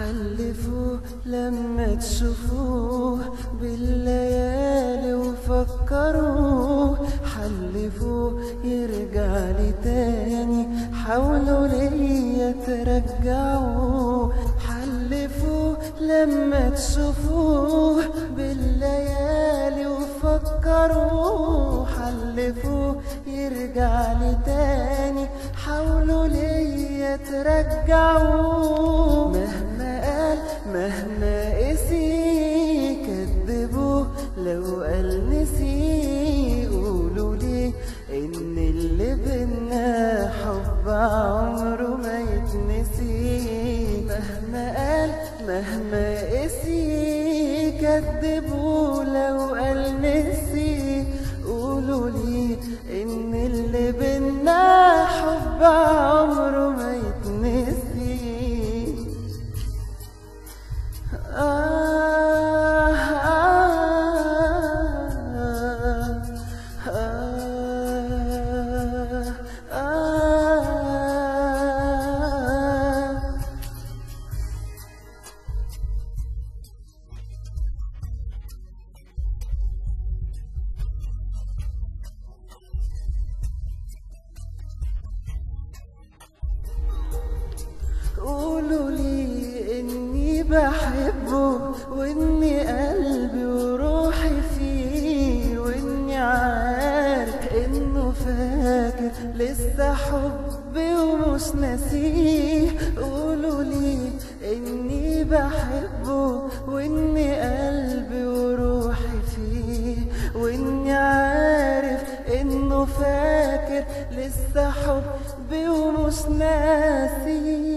حلفوا لما تشوفوه بالليالي وفكروه، حلفوا يرجع لي تاني، حاولوا ليا ترجعوه. حلفوا لما تشوفوه بالليالي وفكروه، حلفوا يرجع لي تاني، حاولوا ليا ترجعوه. مهما قال مهما قسي كدبوه، لو قال نسي قولوا لي ان اللي بينا حب عمره ما يتنسي. مهما قال مهما قسي كدبوه، لو قال نسي قولوا لي ان اللي بينا حب عمره ما يتنسي. قولوا لي اني بحبه، واني قلبي وروحي فيه، واني عارف انه فاكر لسه حبي ومش ناسيه. قولوا لي اني بحبه، واني قلبي وروحي فيه، واني عارف انه فاكر لسه حبي ومش ناسيه.